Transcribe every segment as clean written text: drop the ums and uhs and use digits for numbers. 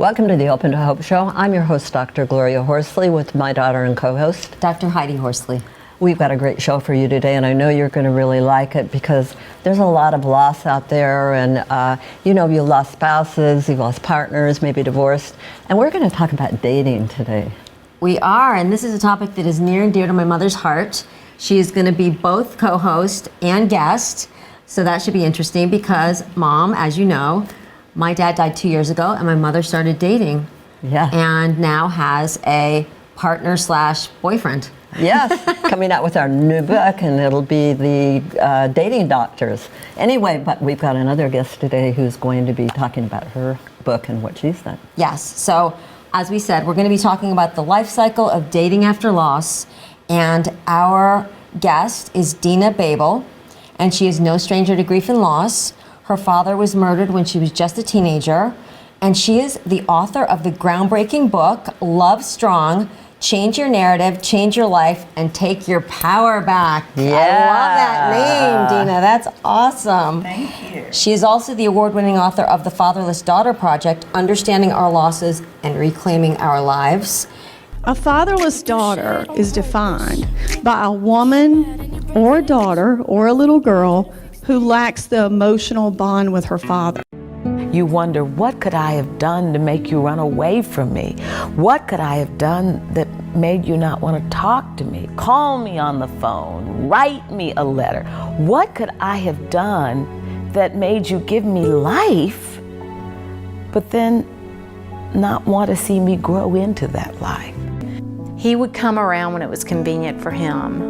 Welcome to the Open to Hope Show. I'm your host, Dr. Gloria Horsley, with my daughter and co-host, Dr. Heidi Horsley. We've got a great show for you today, and I know you're going to really like it because there's a lot of loss out there, and you've lost spouses, you've lost partners, maybe divorced, and we're going to talk about dating today. We are, and this is a topic that is near and dear to my mother's heart. She is going to be both co-host and guest, so that should be interesting because, Mom, as you know, my dad died 2 years ago, and my mother started dating. Yeah. And now has a partner/boyfriend. Yes, coming out with our new book, and it'll be the Dating Doctors. Anyway, but we've got another guest today who's going to be talking about her book and what she's done. Yes, so as we said, we're going to be talking about the life cycle of dating after loss, and our guest is Denna Babul, and she is no stranger to grief and loss. Her father was murdered when she was just a teenager, and she is the author of the groundbreaking book, Love Strong, Change Your Narrative, Change Your Life, and Take Your Power Back. Yeah. I love that name, Denna. That's awesome. Thank you. She is also the award-winning author of The Fatherless Daughter Project, Understanding Our Losses and Reclaiming Our Lives. A fatherless daughter is defined by a woman or a daughter or a little girl who lacks the emotional bond with her father. You wonder, what could I have done to make you run away from me? What could I have done that made you not want to talk to me? Call me on the phone, write me a letter. What could I have done that made you give me life, but then not want to see me grow into that life? He would come around when it was convenient for him,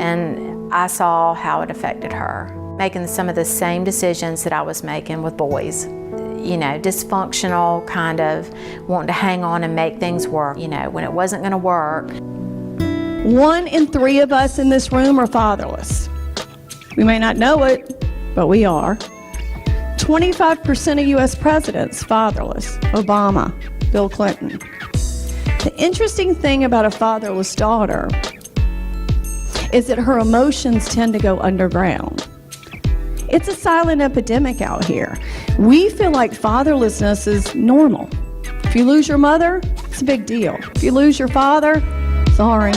and I saw how it affected her, making some of the same decisions that I was making with boys. Dysfunctional, kind of wanting to hang on and make things work, when it wasn't going to work. 1 in 3 of us in this room are fatherless. We may not know it, but we are. 25% of U.S. presidents fatherless. Obama, Bill Clinton. The interesting thing about a fatherless daughter is that her emotions tend to go underground. It's a silent epidemic out here. We feel like fatherlessness is normal. If you lose your mother, it's a big deal. If you lose your father, sorry.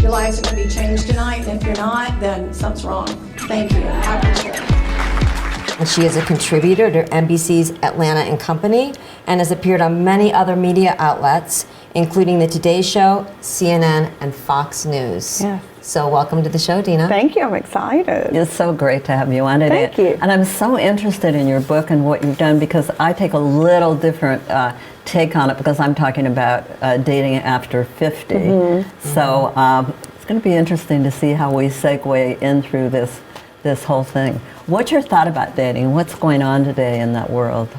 Your lives are going to be changed tonight, and if you're not, then something's wrong. Thank you. I appreciate it. And she is a contributor to NBC's Atlanta and Company and has appeared on many other media outlets, including The Today Show, CNN, and Fox News. Yeah. So welcome to the show, Denna. Thank you. I'm excited. It's so great to have you on today. Thank you. And I'm so interested in your book and what you've done because I take a little different take on it because I'm talking about dating after 50. Mm-hmm. So it's going to be interesting to see how we segue in through this whole thing. What's your thought about dating? What's going on today in that world?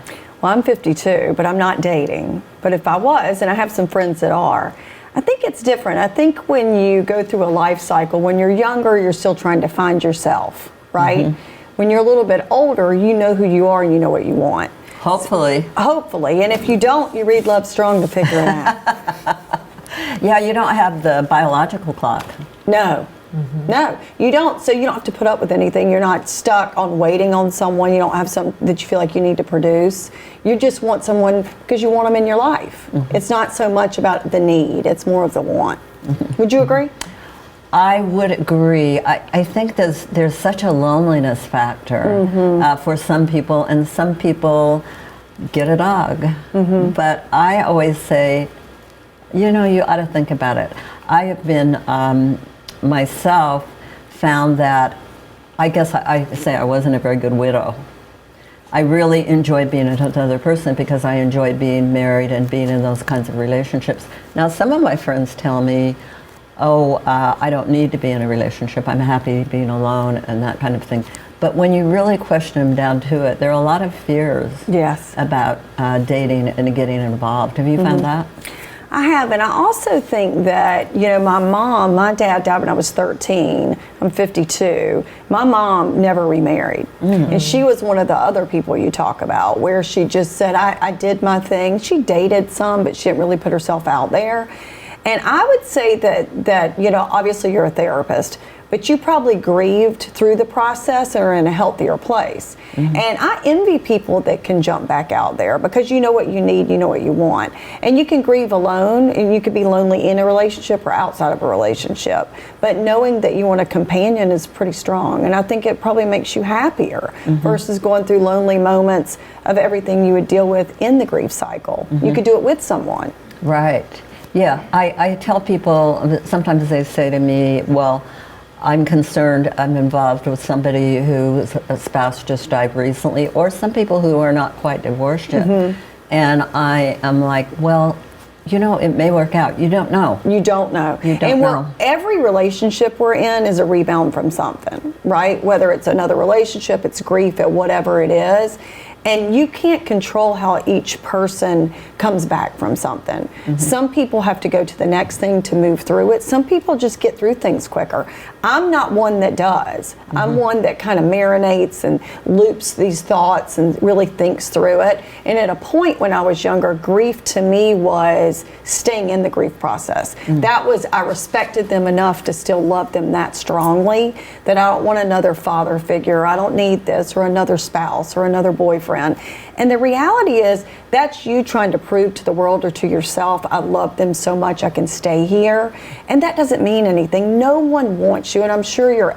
Well, I'm 52, but I'm not dating. But if I was, and I have some friends that are, I think it's different. I think when you go through a life cycle, when you're younger, you're still trying to find yourself, right? Mm-hmm. When you're a little bit older, you know who you are and you know what you want. Hopefully. Hopefully. And if you don't, you read Love Strong to figure it out. Yeah, you don't have the biological clock. No. Mm-hmm. No, you don't. So you don't have to put up with anything. You're not stuck on waiting on someone. You don't have something that you feel like you need to produce. You just want someone because you want them in your life. Mm-hmm. It's not so much about the need. It's more of the want. Mm-hmm. Would you agree? I would agree. I think there's such a loneliness factor mm-hmm. For some people, and some people get a dog. Mm-hmm. But I always say, you ought to think about it. I have been... myself found that I guess I say I wasn't a very good widow. I really enjoyed being with another person because I enjoyed being married and being in those kinds of relationships. Now some of my friends tell me, I don't need to be in a relationship, I'm happy being alone and that kind of thing. But when you really question them down to it, there are a lot of fears about dating and getting involved. Have you found that? I have, and I also think that, my dad died when I was 13. I'm 52. My mom never remarried. Mm-hmm. And she was one of the other people you talk about, where she just said, I did my thing. She dated some, but she didn't really put herself out there. And I would say that obviously you're a therapist, but you probably grieved through the process and are in a healthier place. And I envy people that can jump back out there, because you know what you need, you know what you want. And you can grieve alone, and you could be lonely in a relationship or outside of a relationship. But knowing that you want a companion is pretty strong. And I think it probably makes you happier versus going through lonely moments of everything you would deal with in the grief cycle. You could do it with someone. Right. Yeah. I tell people, sometimes they say to me, well, I'm concerned I'm involved with somebody whose spouse just died recently, or some people who are not quite divorced yet. And I am like, well, you know, it may work out. You don't know. You don't know. You don't know. Every relationship we're in is a rebound from something, right? Whether it's another relationship, it's grief, at whatever it is. And you can't control how each person comes back from something. Some people have to go to the next thing to move through it. Some people just get through things quicker. I'm not one that does. I'm one that kind of marinates and loops these thoughts and really thinks through it. And at a point when I was younger, grief to me was staying in the grief process. That was, I respected them enough to still love them that strongly, that I don't want another father figure, I don't need this, or another spouse, or another boyfriend. And the reality is, that's you trying to prove to the world or to yourself, I love them so much I can stay here. And that doesn't mean anything. No one wants you, and I'm sure your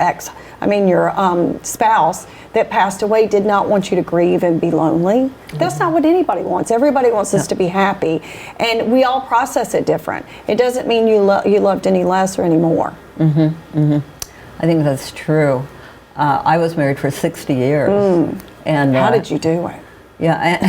spouse that passed away did not want you to grieve and be lonely. That's not what anybody wants. Everybody wants us to be happy. And we all process it different. It doesn't mean you loved any less or any more. I think that's true. I was married for 60 years. And how did you do it? Yeah.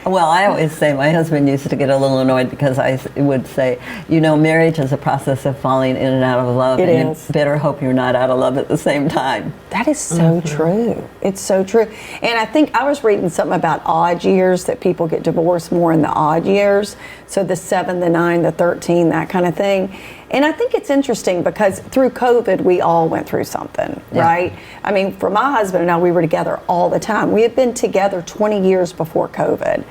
Well, I always say, my husband used to get a little annoyed because I would say, you know, marriage is a process of falling in and out of love. It and is. You better hope you're not out of love at the same time. That is so true. It's so true. And I think I was reading something about odd years, that people get divorced more in the odd years. So the 7, the 9, the 13, that kind of thing. And I think it's interesting because through COVID, we all went through something, right? I mean, for my husband and I, we were together all the time. We had been together 20 years before COVID.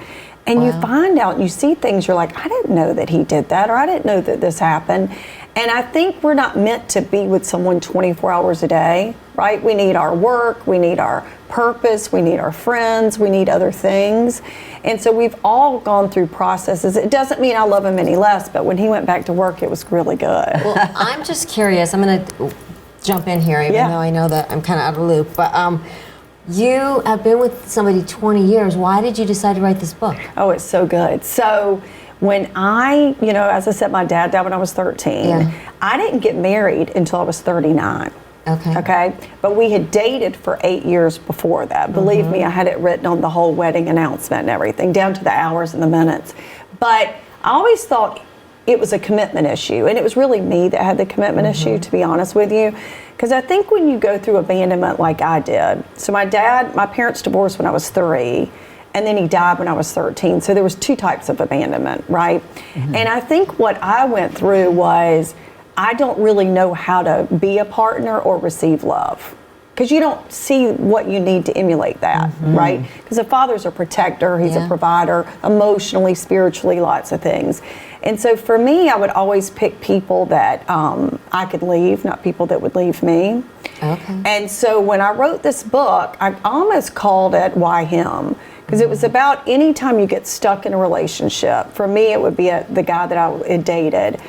And you find out, you see things, you're like, I didn't know that he did that, or I didn't know that this happened. And I think we're not meant to be with someone 24 hours a day, right? We need our work, we need our purpose, we need our friends, we need other things. And so we've all gone through processes. It doesn't mean I love him any less, but when he went back to work, it was really good. Well, I'm just curious. I'm going to jump in here, even though I know that I'm kind of out of the loop. But you have been with somebody 20 years. Why did you decide to write this book? Oh, it's so good. So when I, you know, as I said, my dad died when I was 13. I didn't get married until I was 39. Okay. But we had dated for 8 years before that. Believe me, I had it written on the whole wedding announcement and everything, down to the hours and the minutes. But I always thought it was a commitment issue. And it was really me that had the commitment issue, to be honest with you. Because I think when you go through abandonment like I did, so my parents divorced when I was 3. And then he died when I was 13. So there was 2 types of abandonment, right? And I think what I went through was, I don't really know how to be a partner or receive love. Because you don't see what you need to emulate that, right? Because a father's a protector, he's a provider, emotionally, spiritually, lots of things. And so for me, I would always pick people that I could leave, not people that would leave me. And so when I wrote this book, I almost called it Why Him? Because it was about any time you get stuck in a relationship. For me, it would be the guy that I had dated.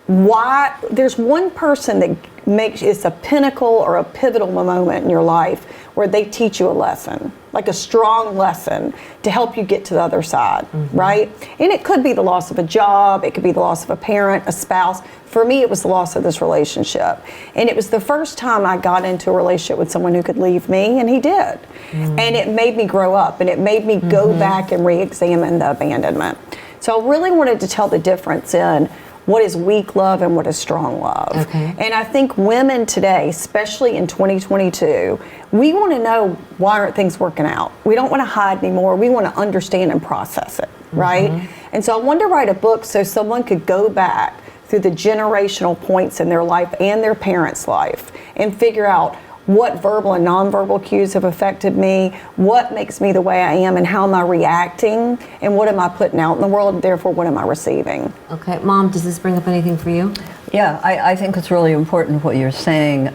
Why there's one person that it's a pinnacle or a pivotal moment in your life where they teach you a lesson, like a strong lesson to help you get to the other side, right? And it could be the loss of a job, it could be the loss of a parent, a spouse. For me, it was the loss of this relationship. And it was the first time I got into a relationship with someone who could leave me, and he did. And it made me grow up, and it made me go back and re-examine the abandonment. So I really wanted to tell the difference in what is weak love and what is strong love. And I think women today, especially in 2022, we want to know, why aren't things working out? We don't want to hide anymore. We want to understand and process it, right? And so I wanted to write a book so someone could go back through the generational points in their life and their parents' life and figure out, what verbal and nonverbal cues have affected me, what makes me the way I am, and how am I reacting, and what am I putting out in the world, and therefore what am I receiving. Okay, Mom, does this bring up anything for you? Yeah, I think it's really important what you're saying.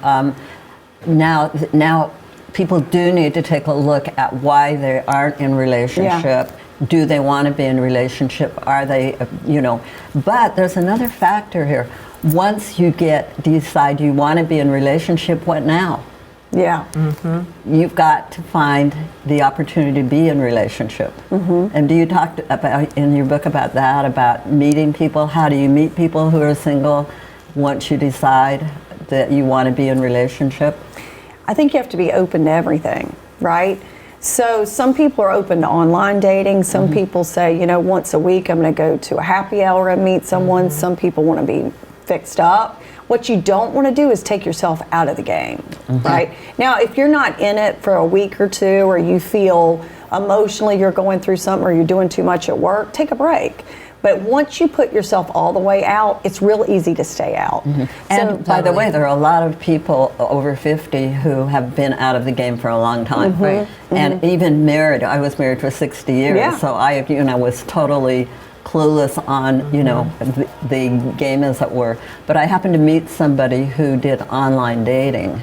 Now people do need to take a look at why they aren't in relationship. Yeah. Do they want to be in relationship? Are they, but there's another factor here. Once you decide you want to be in relationship, what now? Yeah. You've got to find the opportunity to be in relationship. And do you talk about in your book about that, about meeting people? How do you meet people who are single once you decide that you want to be in relationship? I think you have to be open to everything, right? So some people are open to online dating. Some people say, once a week I'm going to go to a happy hour and meet someone. Some people want to be fixed up. What you don't want to do is take yourself out of the game, right? Now, if you're not in it for a week or two, or you feel emotionally you're going through something, or you're doing too much at work, take a break. But once you put yourself all the way out, it's real easy to stay out. And by the way, there are a lot of people over 50 who have been out of the game for a long time. Right. And even married. I was married for 60 years, Yeah. so I was totally clueless on, the game, as it were. But I happened to meet somebody who did online dating,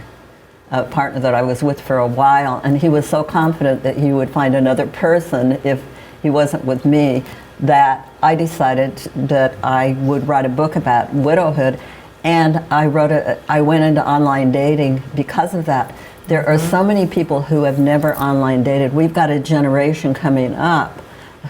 a partner that I was with for a while, and he was so confident that he would find another person if he wasn't with me, that I decided that I would write a book about widowhood, and I went into online dating because of that. There are so many people who have never online dated. We've got a generation coming up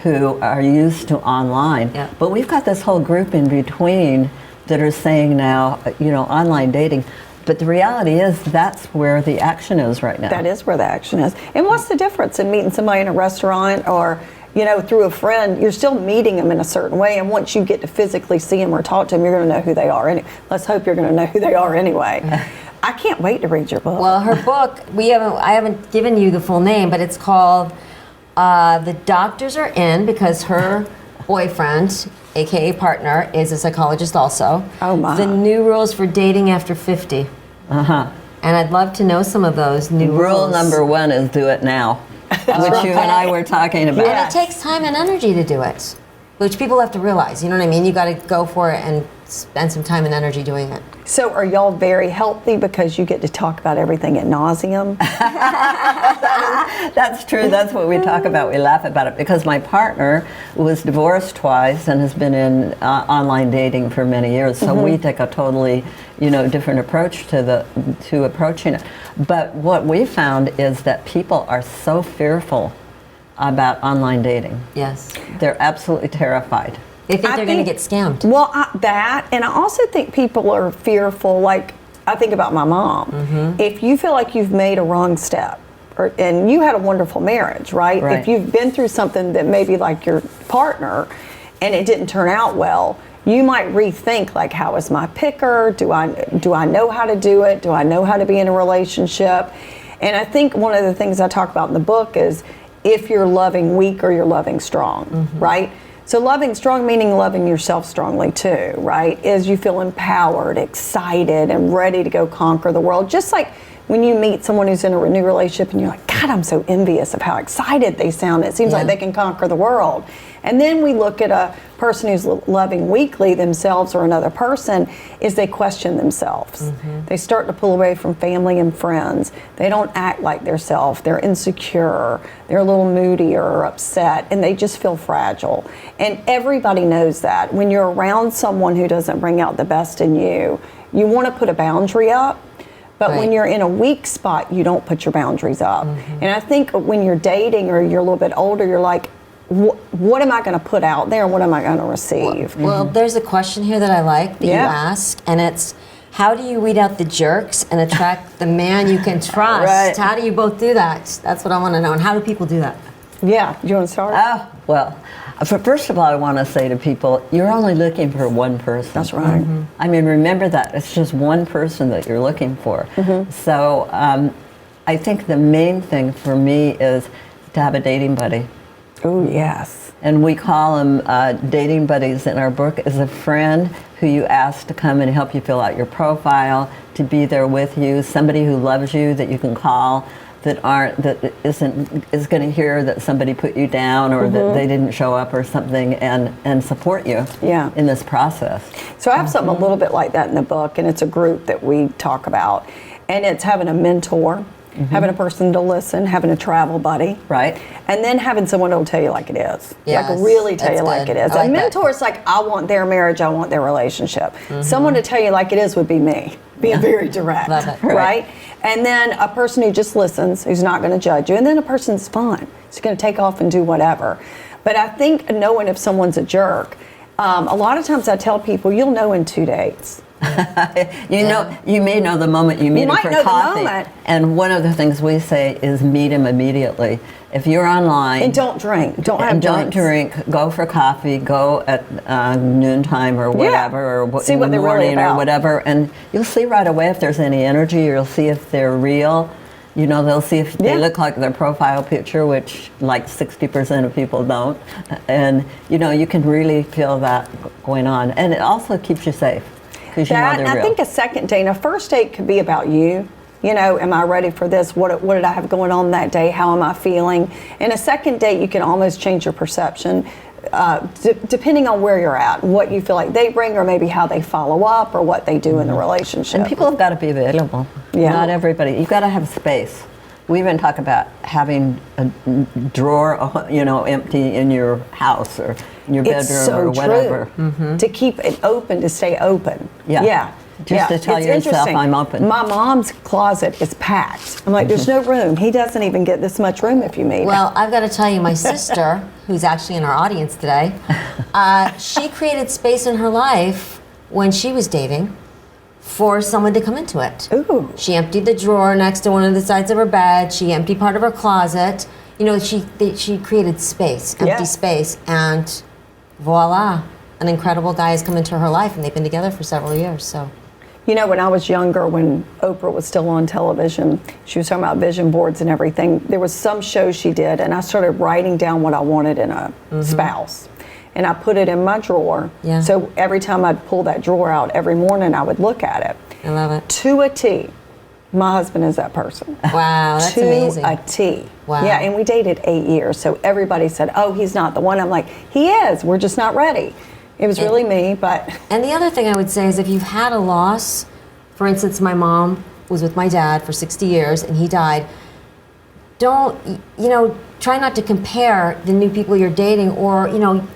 who are used to online, but we've got this whole group in between that are saying now, online dating. But the reality is that's where the action is right now. That is where the action is. And what's the difference in meeting somebody in a restaurant or through a friend? You're still meeting them in a certain way, and once you get to physically see them or talk to them, you're going to know who they are. Let's hope you're going to know who they are anyway. I can't wait to read your book. Well, her book, I haven't given you the full name, but it's called The Doctors Are In, because her boyfriend, aka partner, is a psychologist also. Oh my. The New Rules for Dating After 50. And I'd love to know some of those new rules. Rule number 1 is do it now, which you and I were talking about. And it takes time and energy to do it, which people have to realize. You know what I mean? You got to go for it and spend some time and energy doing it. So are y'all very healthy because you get to talk about everything ad nauseum? That's true. That's what we talk about. We laugh about it because my partner was divorced twice and has been in online dating for many years. So we take a totally, different approach to approaching it. But what we found is that people are so fearful about online dating. Yes. They're absolutely terrified. They think they're going to get scammed. Well, that, and I also think people are fearful, like I think about my mom. If you feel like you've made a wrong step, and you had a wonderful marriage, right? If you've been through something that maybe like your partner and it didn't turn out well, you might rethink, like, how is my picker? Do I know how to do it? Do I know how to be in a relationship? And I think one of the things I talk about in the book is if you're loving weak or you're loving strong, right? So loving strong, meaning loving yourself strongly too, right? Is you feel empowered, excited, and ready to go conquer the world. Just like when you meet someone who's in a new relationship and you're like, God, I'm so envious of how excited they sound. It seems like they can conquer the world. And then we look at a person who's loving weakly themselves or another person, is they question themselves. They start to pull away from family and friends. They don't act like their self. They're insecure. They're a little moody or upset, and they just feel fragile. And everybody knows that. When you're around someone who doesn't bring out the best in you, you want to put a boundary up. But when you're in a weak spot, you don't put your boundaries up. And I think when you're dating or you're a little bit older, you're like, what am I going to put out there and what am I going to receive? Well, there's a question here that I like that you ask, and it's, how do you weed out the jerks and attract the man you can trust? Right. How do you both do that? That's what I want to know. And how do people do that? Yeah, you want to start? Oh, well, first of all, I want to say to people, you're only looking for one person. That's right. I mean, remember that. It's just one person that you're looking for. So I think the main thing for me is to have a dating buddy. Oh, yes. And we call them dating buddies in our book, is a friend who you ask to come and help you fill out your profile, to be there with you, somebody who loves you that you can call, that is going to hear that somebody put you down or that they didn't show up or something, and support you in this process. So I have something a little bit like that in the book, and it's a group that we talk about, and it's having a mentor, having a person to listen, having a travel buddy, right, and then having someone who'll tell you like it is, Yes, like really tell you that's like good. it is. I like A that. mentor is like, I want their marriage, I want their relationship. Someone to tell you like it is would be me, being very direct, Love it. right? And then a person who just listens, who's not going to judge you, and then a person's fun, who's going to take off and do whatever. But I think knowing if someone's a jerk, a lot of times I tell people, you'll know in 2 dates. You may know the moment you meet him might for know the coffee. moment. And one of the things we say is meet him immediately. If you're online And don't drink. Don't have and don't drinks. drink, go for coffee, go at noontime or whatever, or See in what the they're really morning or about. whatever, and you'll see right away if there's any energy. You'll see if they're real. You know, they'll see if they look like their profile picture, which like 60% of people don't. And you know, you can really feel that going on, and it also keeps you safe because you know That, they're and real. I think a second date, a first date could be about you. You know, am I ready for this? What did I have going on that day? How am I feeling? In a second date, you can almost change your perception depending on where you're at, what you feel like they bring, or maybe how they follow up, or what they do in the relationship. And people have got to be available. Yeah. Not everybody. You've got to have space. We even talk about having a drawer, you know, empty in your house or in your bedroom It's so or whatever. true. To keep it open, to stay open. Yeah. Just to tell It's yourself, interesting. I'm open. My mom's closet is packed. I'm like, there's no room. He doesn't even get this much room if you meet him. Well, I've got to tell you, my sister, who's actually in our audience today, she created space in her life when she was dating for someone to come into it. Ooh. She emptied the drawer next to one of the sides of her bed. She emptied part of her closet. You know, she created space, empty Yeah. space, and voila, an incredible guy has come into her life, and they've been together for several years. So. You know, when I was younger, when Oprah was still on television, she was talking about vision boards and everything. There was some show she did, and I started writing down what I wanted in a spouse. And I put it in my drawer. Yeah. So every time I'd pull that drawer out every morning, I would look at it. I love it. To a T, my husband is that person. Wow, that's to amazing. a T. Wow. Yeah, and we dated 8 years, so everybody said, oh, he's not the one. I'm like, he is. We're just not ready. It was really me, but... And the other thing I would say is if you've had a loss, for instance, my mom was with my dad for 60 years and he died, try not to compare the new people you're dating, or,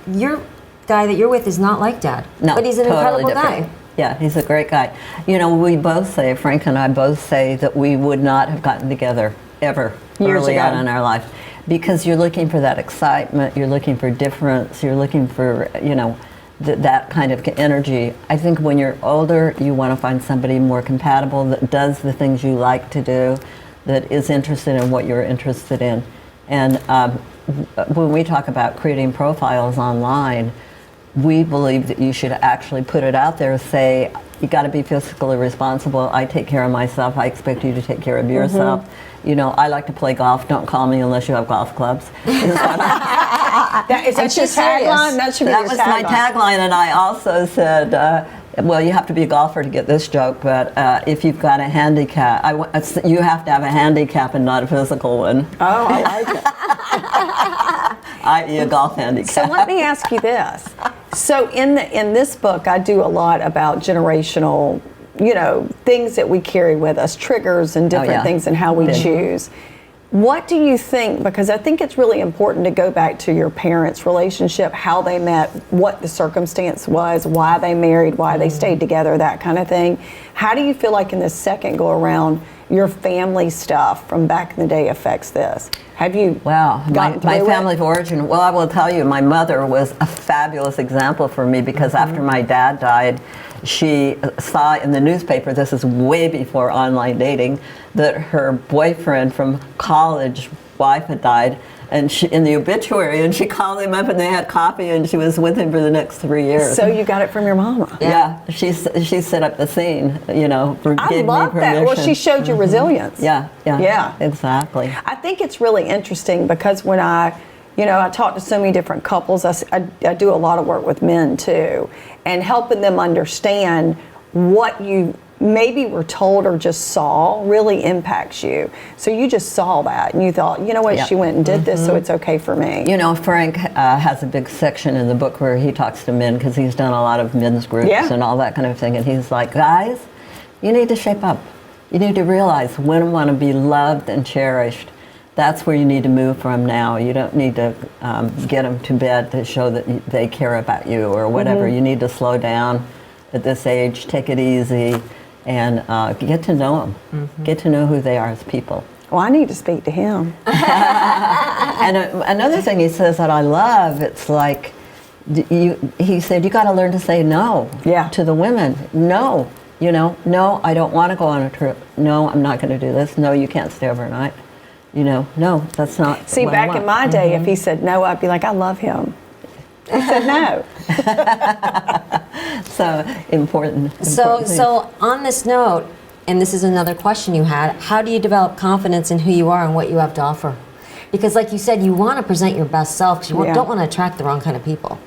your guy that you're with is not like Dad. No, but he's an totally incredible different. guy. Yeah, he's a great guy. You know, we both say, Frank and I both say that we would not have gotten together ever Years early ago. on in our life, because you're looking for that excitement, you're looking for difference, you're looking for, that kind of energy. I think when you're older, you want to find somebody more compatible that does the things you like to do, that is interested in what you're interested in. And when we talk about creating profiles online, we believe that you should actually put it out there, say, you got to be fiscally responsible. I take care of myself. I expect you to take care of yourself. I like to play golf. Don't call me unless you have golf clubs. Is that your tagline? That should be That your was my tagline, and I also said, well, you have to be a golfer to get this joke, but if you've got a handicap, you have to have a handicap and not a physical one. Oh, I like it. I.e. a golf handicap. So let me ask you this. So in this book, I do a lot about generational, things that we carry with us, triggers and different things, and how we choose. What do you think, because I think it's really important to go back to your parents' relationship, how they met, what the circumstance was, why they married, why they stayed together, that kind of thing. How do you feel like in this second go around, your family stuff from back in the day affects this? Have you gotten my through family it? of origin, well, I will tell you, my mother was a fabulous example for me, because after my dad died, she saw in the newspaper, this is way before online dating, that her boyfriend from college wife had died, and she, in the obituary, and she called him up and they had coffee, and she was with him for the next 3 years. So you got it from your mama. Yeah, she set up the scene, for I giving love me that. permission. Well, she showed you resilience. Yeah, Yeah. exactly. I think it's really interesting because when I You know, I talk to so many different couples. I do a lot of work with men too, and helping them understand what you maybe were told or just saw really impacts you. So you just saw that and you thought, you know what, she went and did this, so it's okay for me. You know, Frank has a big section in the book where he talks to men because he's done a lot of men's groups and all that kind of thing. And he's like, guys, you need to shape up. You need to realize women want to be loved and cherished. That's where you need to move from now. You don't need to get them to bed to show that they care about you or whatever. You need to slow down at this age, take it easy, and get to know them. Get to know who they are as people. Well, I need to speak to him. And another thing he says that I love, it's like, he said, you got to learn to say no to the women. No, you know, no, I don't want to go on a trip. No, I'm not going to do this. No, you can't stay overnight. You know, no, that's not. See, what I back want. in my day, if he said no, I'd be like, I love him. He said no. So important. So on this note, and this is another question you had, how do you develop confidence in who you are and what you have to offer? Because like you said, you want to present your best self because you don't want to attract the wrong kind of people.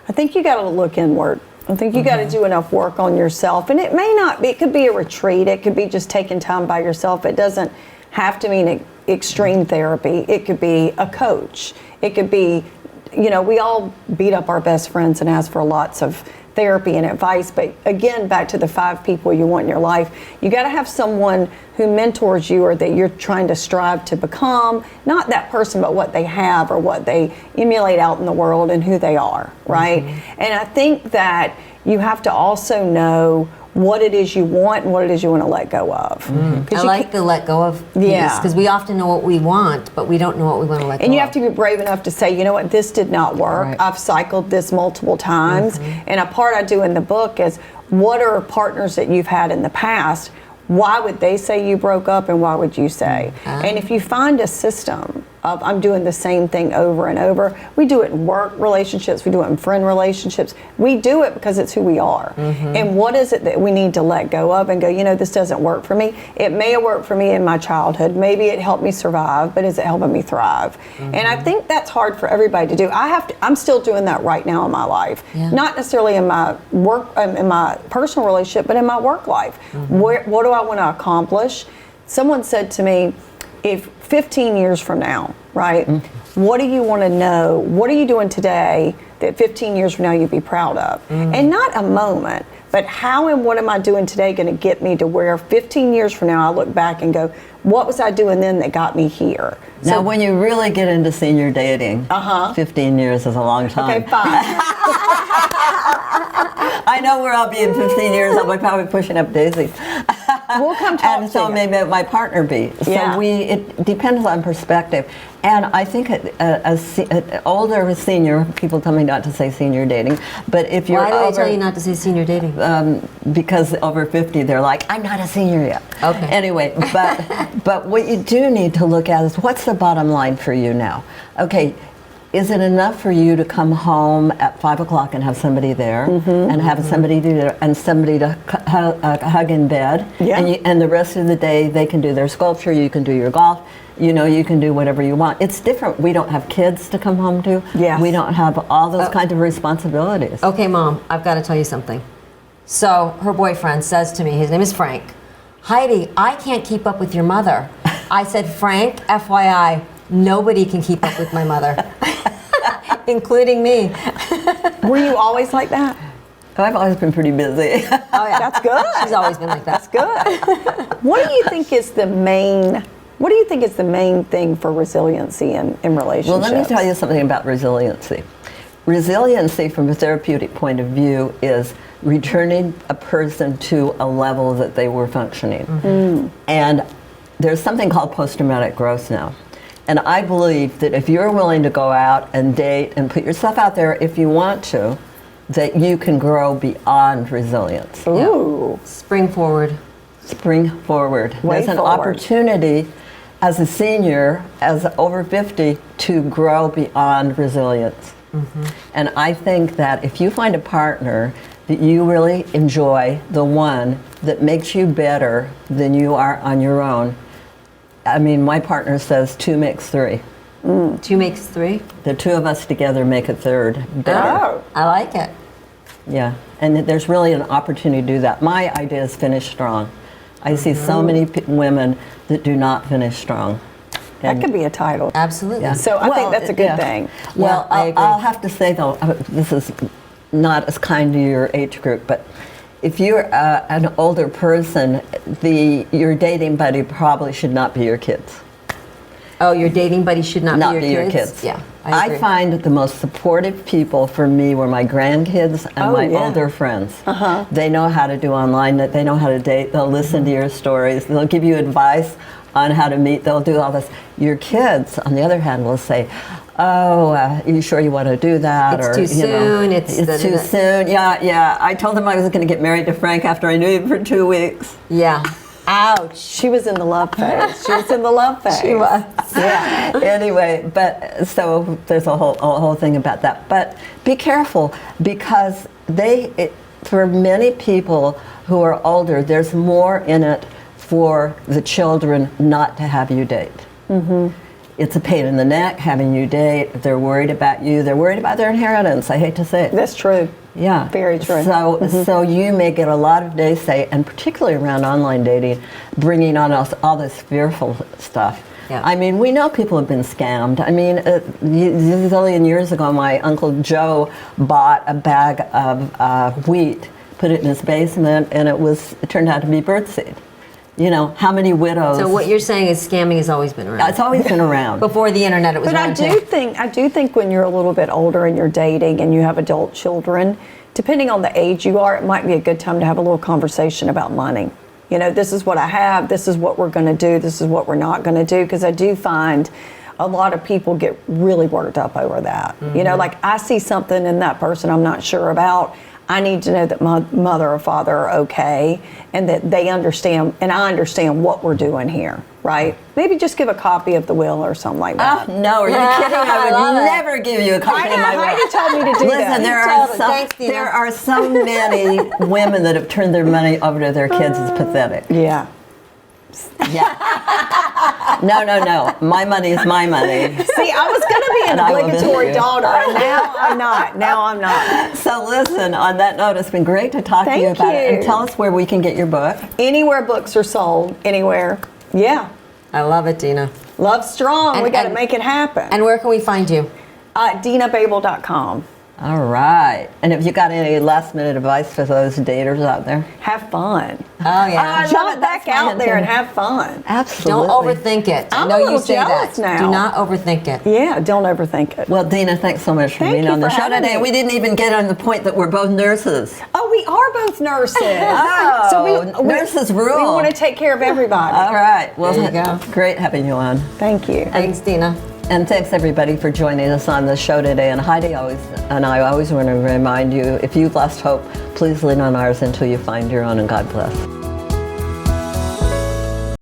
I think you got to look inward. I think you got to do enough work on yourself. And it may not be, it could be a retreat. It could be just taking time by yourself. It doesn't have to mean extreme therapy. It could be a coach. It could be, you know, we all beat up our best friends and ask for lots of therapy and advice. But again, back to the 5 people you want in your life, you got to have someone who mentors you or that you're trying to strive to become, not that person, but what they have or what they emulate out in the world and who they are, right? And I think that you have to also know what it is you want and what it is you want to let go of. I like the let go of piece because we often know what we want, but we don't know what we want to let go of. And you have to be brave enough to say, you know what, this did not work. Right. I've cycled this multiple times. And a part I do in the book is, what are partners that you've had in the past? Why would they say you broke up and why would you say? And if you find a system of, I'm doing the same thing over and over, we do it in work relationships, we do it in friend relationships, we do it because it's who we are. And what is it that we need to let go of and go, you know, this doesn't work for me. It may have worked for me in my childhood, maybe it helped me survive, but is it helping me thrive? And I think that's hard for everybody to do. I'm still doing that right now in my life. Not necessarily in my work, in my personal relationship, but in my work life. What do I want to accomplish? Someone said to me, if 15 years from now, right, what do you want to know? What are you doing today that 15 years from now you'd be proud of? And not a moment, but how and what am I doing today going to get me to where 15 years from now I look back and go, what was I doing then that got me here? Now, when you really get into senior dating, 15 years is a long time. Okay, fine. I know where I'll be in 15 years. I'll be probably pushing up daisies. We'll come talk and to so you. maybe my partner be. So it depends on perspective. And I think an older senior, people tell me not to say senior dating, but if you're Why do over, they tell you not to say senior dating? because over 50, they're like, I'm not a senior yet. Okay. Anyway, but what you do need to look at is, what's the bottom line for you now? Okay, is it enough for you to come home at 5 o'clock and have somebody there, and have somebody do their, and somebody to hug in bed, and the rest of the day they can do their sculpture, you can do your golf, you know, you can do whatever you want. It's different. We don't have kids to come home to. Yes. We don't have all those kinds of responsibilities. Okay, Mom, I've got to tell you something. So her boyfriend says to me, his name is Frank, Heidi, I can't keep up with your mother. I said, Frank, FYI, nobody can keep up with my mother, including me. Were you always like that? I've always been pretty busy. Oh yeah, That's good. she's always been like that. That's good. What do you think is the main thing for resiliency in relationships? Well, let me tell you something about resiliency. Resiliency from a therapeutic point of view is returning a person to a level that they were functioning. And there's something called post-traumatic growth now. And I believe that if you're willing to go out and date and put yourself out there if you want to, that you can grow beyond resilience. Ooh. Spring forward. Spring forward. Way There's an forward. opportunity as a senior, as over 50, to grow beyond resilience. And I think that if you find a partner that you really enjoy, the one that makes you better than you are on your own, I mean, my partner says 2 makes 3. 2 makes 3. The two of us together make a third. Oh. I like it. Yeah, and there's really an opportunity to do that. My idea is finish strong. I see so many women that do not finish strong. That could be a title. Absolutely. So I think that's a good thing. Well, Yeah, I agree. I'll have to say though, this is not as kind to your age group, but if you're an older person, your dating buddy probably should not be your kids. Oh, your dating buddy should not be your kids? Yeah, I agree. find the most supportive people for me were my grandkids and my yeah. older friends. They know how to do online, they know how to date, they'll listen to your stories, they'll give you advice on how to meet, they'll do all this. Your kids, on the other hand, will say, oh, are you sure you want to do that? It's or, too soon. It's too soon. Yeah. I told them I was going to get married to Frank after I knew him for 2 weeks. Yeah. Ouch. She was in the love phase. She was in the love phase. She was. Yeah. Anyway, but so there's a whole thing about that. But be careful because for many people who are older, there's more in it for the children not to have you date. It's a pain in the neck having you date. They're worried about you. They're worried about their inheritance. I hate to say it. That's true. Yeah. Very true. So you may get a lot of naysay, and particularly around online dating, bringing on us all this fearful stuff. Yeah. I mean, we know people have been scammed. I mean, a zillion years ago, my Uncle Joe bought a bag of wheat, put it in his basement, and it turned out to be birdseed. You know, how many widows? So what you're saying is scamming has always been around. It's always been around. Before the internet, it was But around I do think when you're a little bit older and you're dating and you have adult children, depending on the age you are, it might be a good time to have a little conversation about money. You know, this is what I have, this is what we're going to do, this is what we're not going to do, because I do find a lot of people get really worked up over that. You know, like I see something in that person I'm not sure about. I need to know that my mother or father are okay and that they understand and I understand what we're doing here, right? Maybe just give a copy of the will or something like that. Oh, no, are you kidding? I would never give you a copy of my will. Heidi told me to do that. Listen, there are so many women that have turned their money over to their kids. It's pathetic. Yeah. Yeah. No. My money is my money. See, I was going to be an obligatory daughter, and now I'm not. So listen, on that note, it's been great to talk to you about it. And tell us where we can get your book. Anywhere books are sold, anywhere. Yeah. I love it, Dina. Love strong. We got to make it happen. And where can we find you? DennaBabul.com. All right. And have you got any last minute advice for those daters out there? Have fun. Oh, yeah. Jump back out there and have fun. Absolutely. Don't overthink it. I'm I know a little you say jealous that. now. Do not overthink it. Yeah, don't overthink it. Well, Dina, thanks so much for Thank being you on the for show having today. me. We didn't even get on the point that we're both nurses. Oh, we are both nurses. Oh, so nurses rule. We want to take care of everybody. All right. Well, There you go. Great having you on. Thank you. Thanks, Dina. And thanks everybody for joining us on the show today. And Heidi and I always want to remind you, if you've lost hope, please lean on ours until you find your own, and God bless.